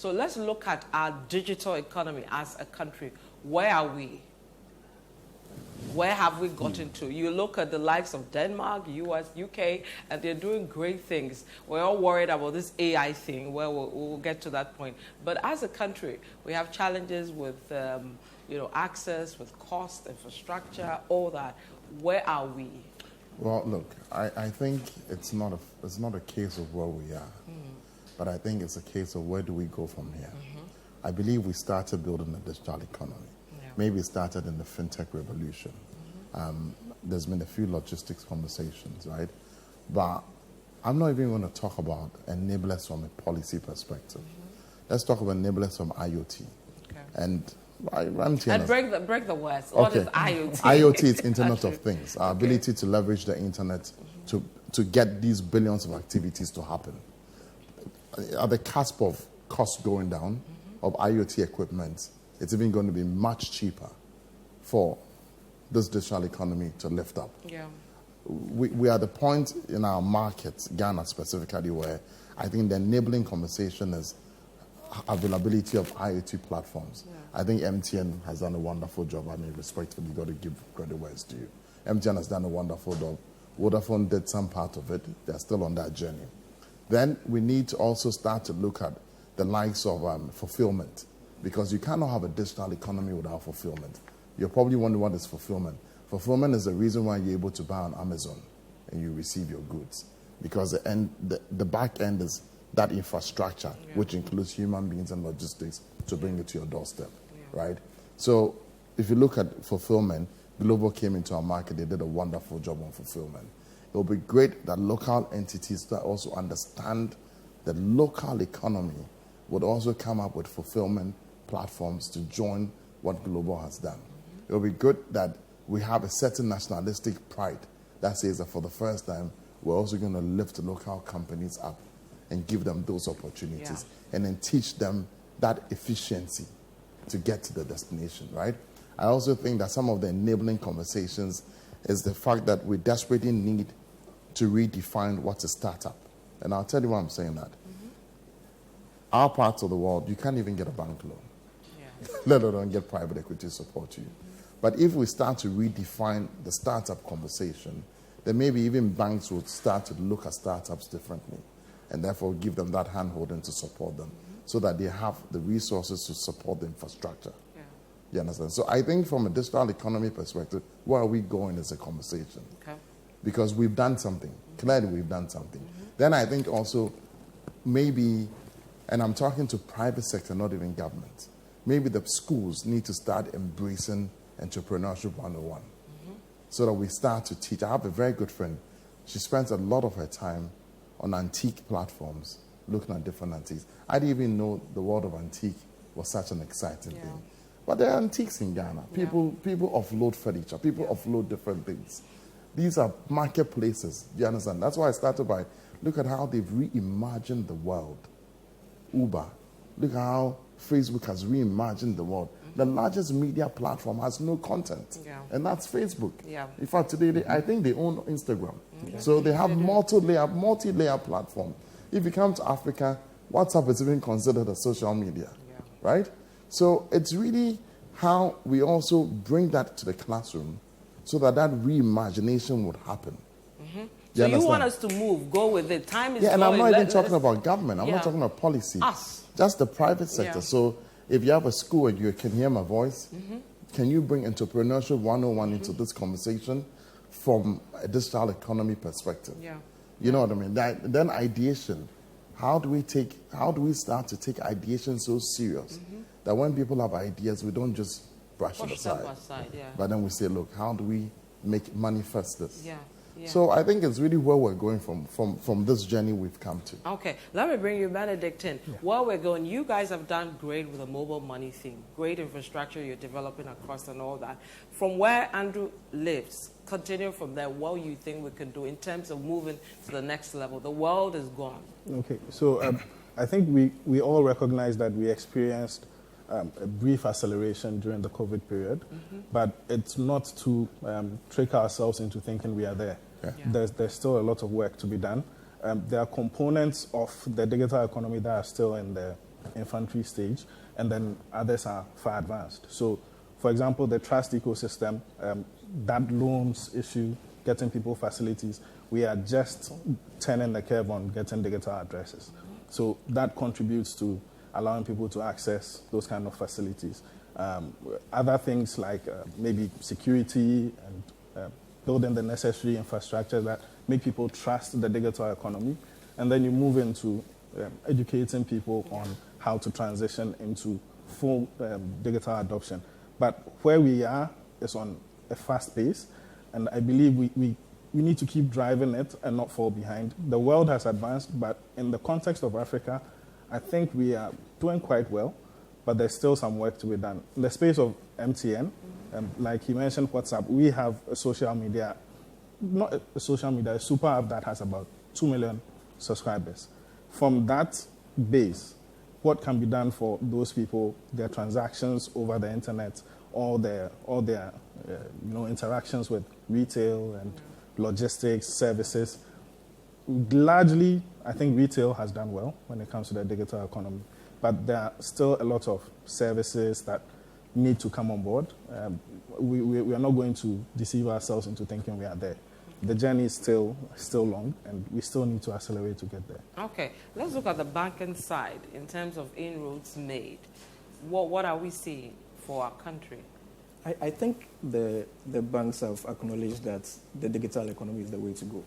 So let's look at our digital economy as a country. Where are we? Where have we gotten to? You look at the likes of Denmark, US, UK, and they're doing great things. We're all worried about this AI thing, where we'll get to that point. But as a country, we have challenges with access, with cost, infrastructure, all that. Where are we? Well, look, I think it's not a case of where we are, but I think it's a case of where do we go from here. I believe we started building a digital economy. Maybe it started in the fintech revolution. There's been a few logistics conversations, right? But I'm not even going to talk about enablers from a policy perspective. Let's talk about enablers from IoT. Okay. And break the words. What is IoT? IoT is Internet of Things. Our ability to leverage the internet to get these billions of activities to happen. At the cusp of cost going down of IoT equipment, it's even going to be much cheaper for this digital economy to lift up. Yeah. We are at the point in our market, Ghana specifically, where I think the enabling conversation is availability of IoT platforms. Yeah. I think MTN has done a wonderful job. I mean, respectfully, you've got to give credit where it's due. MTN has done a wonderful job. Vodafone did some part of it. They're still on that journey. Then we need to also start to look at the likes of fulfillment, because you cannot have a digital economy without fulfillment. You're probably wondering what is fulfillment. Fulfillment is the reason why you're able to buy on Amazon and you receive your goods, because the back end is that infrastructure, which includes human beings and logistics to bring it to your doorstep, right? So if you look at fulfillment, Global came into our market, they did a wonderful job on fulfillment. It will be great that local entities that also understand the local economy would also come up with fulfillment platforms to join what Global has done. It will be good that we have a certain nationalistic pride that says that for the first time, we're also going to lift local companies up and give them those opportunities and then teach them that efficiency to get to the destination, right? I also think that some of the enabling conversations is the fact that we desperately need to redefine what's a startup. And I'll tell you why I'm saying that. Our parts of the world, you can't even get a bank loan, let alone get private equity support to you. But if we start to redefine the startup conversation, then maybe even banks would start to look at startups differently and therefore give them that handholding to support them so that they have the resources to support the infrastructure. You understand? So I think from a digital economy perspective, where are we going is a conversation. Okay. Because we've done something. Clearly we've done something. Then I think also maybe, and I'm talking to private sector, not even government, maybe the schools need to start embracing entrepreneurship 101 so that we start to teach. I have a very good friend. She spends a lot of her time on antique platforms, looking at different antiques. I didn't even know the world of antique was such an exciting thing. But there are antiques in Ghana. People offload furniture. People offload different things. These are marketplaces. Do you understand? That's why I started by, look at how they've reimagined the world. Uber. Look at how Facebook has reimagined the world. The largest media platform has no content. And that's Facebook. In fact, today, I think they own Instagram. So they have multi-layer platform. If you come to Africa, WhatsApp is even considered a social media. Right? So it's really how we also bring that to the classroom so that reimagination would happen. So you want us to move, go with it. Time is going. And I'm not even talking about government. I'm not talking about policy. Us. Just the private sector. So if you have a school and you can hear my voice, can you bring entrepreneurship 101 into this conversation from a digital economy perspective? You know what I mean? Then ideation. How do we start to take ideation so serious that when people have ideas, we don't just brush it aside. But then we say, look, how do we make manifest this? So I think it's really where we're going from this journey we've come to. Okay, let me bring you Benedict in. Where we're going, you guys have done great with the mobile money thing. Great infrastructure you're developing across and all that. From where Andrew lives, continue from there, what you think we can do in terms of moving to the next level? The world is gone. Okay, so I think we all recognize that we experienced a brief acceleration during the COVID period, but it's not to trick ourselves into thinking we are there. There's still a lot of work to be done. There are components of the digital economy that are still in the infantry stage, and then others are far advanced. So, for example, the trust ecosystem, that loans issue, getting people facilities, we are just turning the curve on getting digital addresses. So that contributes to allowing people to access those kind of facilities. Other things like maybe security and building the necessary infrastructure that make people trust the digital economy. And then you move into educating people on how to transition into full digital adoption. But where we are is on a fast pace, and I believe we need to keep driving it and not fall behind. The world has advanced, but in the context of Africa, I think we are doing quite well, but there's still some work to be done. In the space of MTN, like he mentioned WhatsApp, we have a social media, not a social media, a super app that has about 2 million subscribers. From that base, what can be done for those people, their transactions over the internet, all their interactions with retail and logistics, services. Largely, I think retail has done well when it comes to the digital economy, but there are still a lot of services that need to come on board. We are not going to deceive ourselves into thinking we are there. The journey is still long, and we still need to accelerate to get there. Okay, let's look at the banking side in terms of inroads made. What are we seeing for our country? I think the banks have acknowledged that the digital economy is the way to go.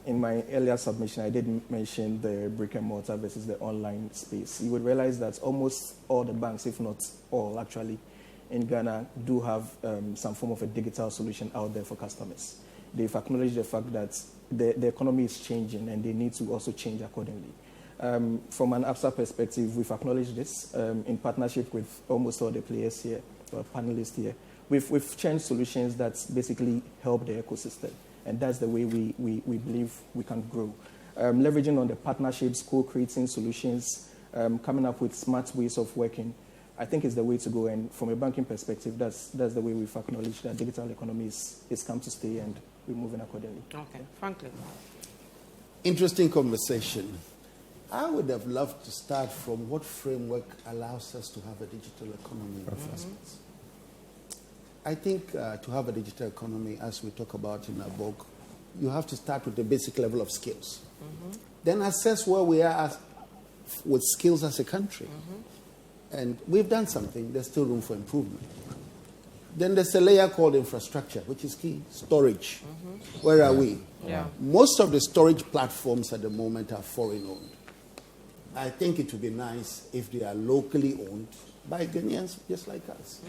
In my earlier submission, I did mention the brick and mortar versus the online space. You would realize that almost all the banks, if not all actually, in Ghana do have some form of a digital solution out there for customers. They've acknowledged the fact that the economy is changing and they need to also change accordingly. From an ABSA perspective, we've acknowledged this in partnership with almost all the players here, or panelists here. We've changed solutions that basically help the ecosystem, and that's the way we believe we can grow. Leveraging on the partnerships, co-creating solutions, coming up with smart ways of working, I think is the way to go. And from a banking perspective, that's the way we've acknowledged that digital economy is come to stay, and we're moving accordingly. Okay, Franklin. Interesting conversation. I would have loved to start from what framework allows us to have a digital economy in the first place. I think to have a digital economy, as we talk about in our book, you have to start with the basic level of skills. Then assess where we are with skills as a country. And we've done something. There's still room for improvement. Then there's a layer called infrastructure, which is key. Storage. Where are we? Yeah. Most of the storage platforms at the moment are foreign-owned. I think it would be nice if they are locally owned by Ghanaians just like us,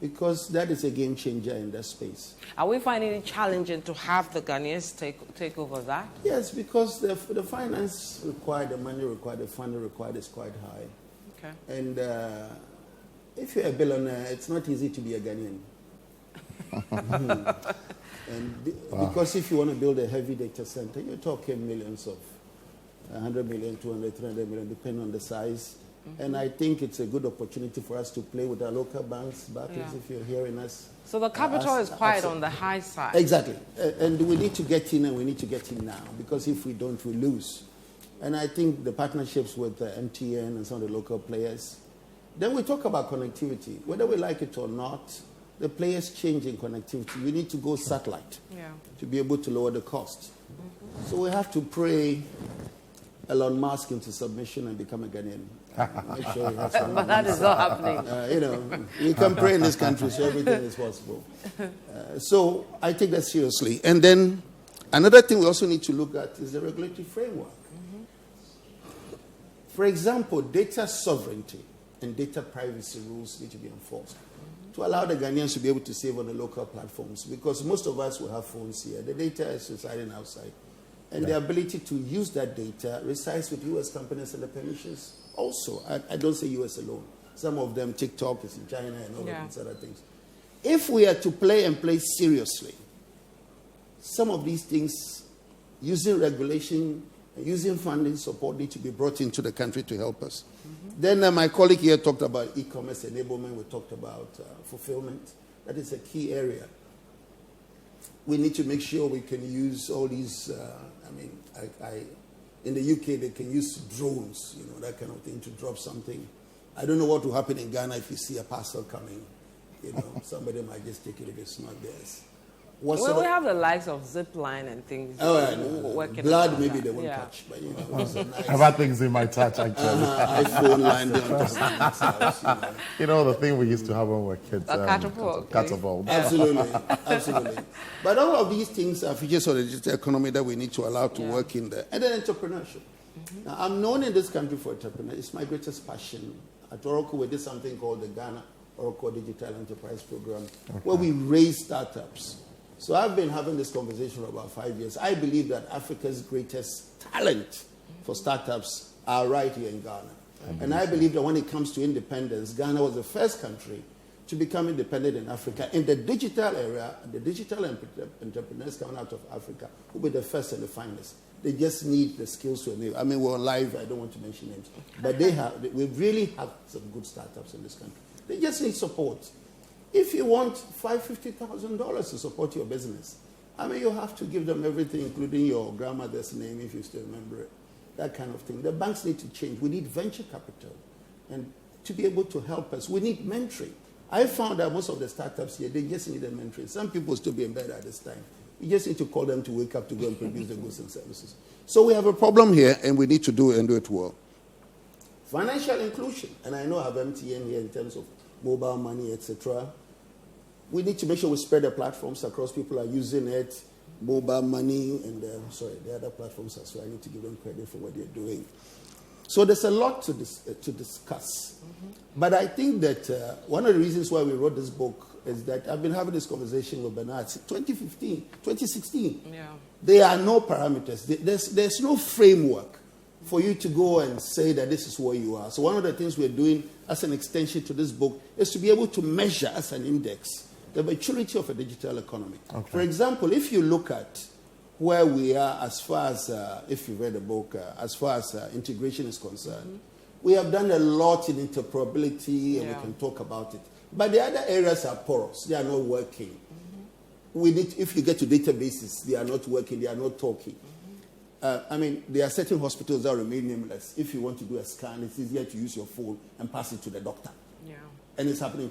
because that is a game changer in that space. Are we finding it challenging to have the Ghanaians take over that? Yes, because the finance required, the money required, the funding required is quite high. Okay. And if you're a billionaire, it's not easy to be a Ghanaian. Because if you want to build a heavy data center, you're talking millions of 100 million, 200, 300 million, depending on the size. And I think it's a good opportunity for us to play with our local banks, Barclays, if you're hearing us. So the capital is quite on the high side. Exactly. And we need to get in, and we need to get in now, because if we don't, we lose. And I think the partnerships with MTN and some of the local players. Then we talk about connectivity. Whether we like it or not, the players change in connectivity. We need to go satellite to be able to lower the cost. So we have to pray Elon Musk into submission and become a Ghanaian. Make sure he has But that is not happening. We can pray in this country, so everything is possible. So I take that seriously. And then another thing we also need to look at is the regulatory framework. For example, data sovereignty and data privacy rules need to be enforced to allow the Ghanaians to be able to save on the local platforms, because most of us will have phones here. The data is residing outside. And the ability to use that data resides with U.S. companies and the permissions also. I don't say U.S. alone. Some of them, TikTok is in China and all of these other things. If we are to play seriously, some of these things, using regulation, using funding support, need to be brought into the country to help us. Then my colleague here talked about e-commerce enablement. We talked about fulfillment. That is a key area. We need to make sure we can use all these, In the UK, they can use drones, that kind of thing to drop something. I don't know what will happen in Ghana if you see a parcel coming. Somebody might just take it if it's not theirs. We have the likes of Zipline and things. Oh, I know. Working Blood, maybe they won't touch, but it's a nice. I've had things in my touch, actually. iPhone landing on top. The thing we used to have when we were kids. Catapult. Catapult. Absolutely. But all of these things are features of the digital economy that we need to allow to work in there. And then entrepreneurship. Now, I'm known in this country for entrepreneurship. It's my greatest passion. At Oracle, we did something called the Ghana Oracle Digital Enterprise Program, where we raise startups. So I've been having this conversation for about 5 years. I believe that Africa's greatest talent for startups are right here in Ghana. And I believe that when it comes to independence, Ghana was the first country to become independent in Africa. In the digital area, the digital entrepreneurs coming out of Africa will be the first and the finest. They just need the skills to enable. I mean, we're live, I don't want to mention names. But we really have some good startups in this country. They just need support. If you want $50,000 to support your business, you have to give them everything, including your grandmother's name, if you still remember it, that kind of thing. The banks need to change. We need venture capital. And to be able to help us, we need mentoring. I found that most of the startups here, they just need a mentoring. Some people still be in bed at this time. You just need to call them to wake up to go and produce the goods and services. So we have a problem here, and we need to do it and do it well. Financial inclusion, and I know I have MTN here in terms of mobile money, etc. We need to make sure we spread the platforms across. People are using it, mobile money, and the other platforms as well. I need to give them credit for what they're doing. So there's a lot to discuss. But I think that one of the reasons why we wrote this book is that I've been having this conversation with Bernard since 2016. Yeah. There are no parameters. There's no framework for you to go and say that this is where you are. So one of the things we're doing as an extension to this book is to be able to measure as an index the maturity of a digital economy. Okay. For example, if you look at where we are as far as, if you read the book, as far as integration is concerned, we have done a lot in interoperability, and we can talk about it. But the other areas are porous. They are not working. If you get to databases, they are not working. They are not talking. There are certain hospitals that remain nameless. If you want to do a scan, it's easier to use your phone and pass it to the doctor. Yeah. And it's happening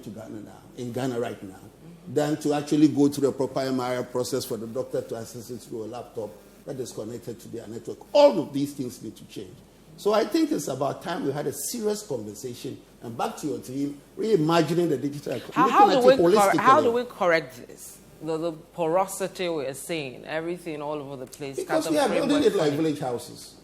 in Ghana right now, than to actually go through the proper MRI process for the doctor to access it through a laptop that is connected to their network. All of these things need to change. So I think it's about time we had a serious conversation. And back to your team, reimagining the digital economy. How do we correct this? The porosity we are seeing, everything all over the place. Because we are building it like village houses.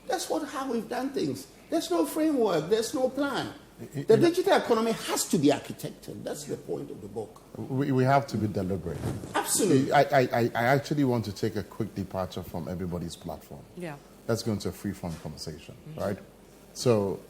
That's how we've done things. There's no framework. There's no plan. The digital economy has to be architected. That's the point of the book. We have to be deliberate. Absolutely. I actually want to take a quick departure from everybody's platform. Yeah. Let's go into a free-form conversation, right? So,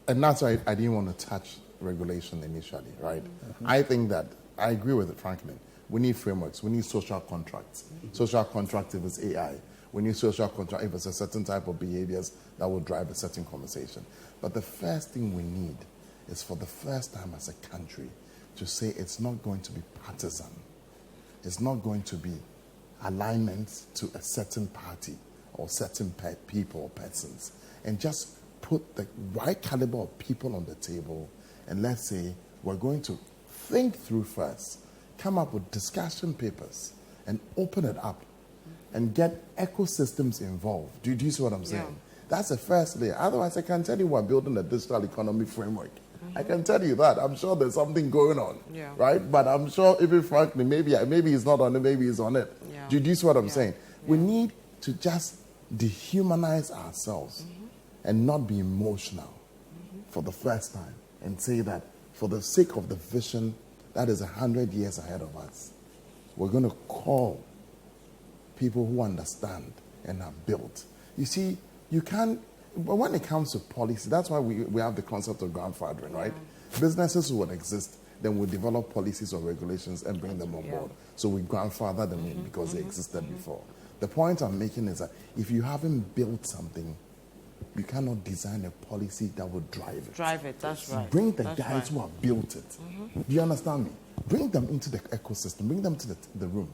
and that's why I didn't want to touch regulation initially, right? I think that, I agree with it, Franklin. We need frameworks. We need social contracts. Social contract if it's AI. We need social contract if it's a certain type of behaviors that will drive a certain conversation. But the first thing we need is for the first time as a country to say it's not going to be partisan. It's not going to be alignment to a certain party or certain people or persons. And just put the right caliber of people on the table and let's say we're going to think through first, come up with discussion papers and open it up and get ecosystems involved. Do you see what I'm saying? Yeah. That's the first layer. Otherwise, I can tell you we're building a digital economy framework. I can tell you that. I'm sure there's something going on, right? But I'm sure even frankly, maybe he's not on it, maybe he's on it. Yeah. Do you see what I'm saying? Yeah. We need to just dehumanize ourselves and not be emotional for the first time and say that for the sake of the vision that is 100 years ahead of us, we're going to call people who understand and are built. You see, you can't, but when it comes to policy, that's why we have the concept of grandfathering, right? Businesses would exist, then we develop policies or regulations and bring them on board. So we grandfather them in because they existed before. The point I'm making is that if you haven't built something, you cannot design a policy that will drive it. Drive it, that's right. Bring the guys who have built it. Do you understand me? Bring them into the ecosystem. Bring them to the room.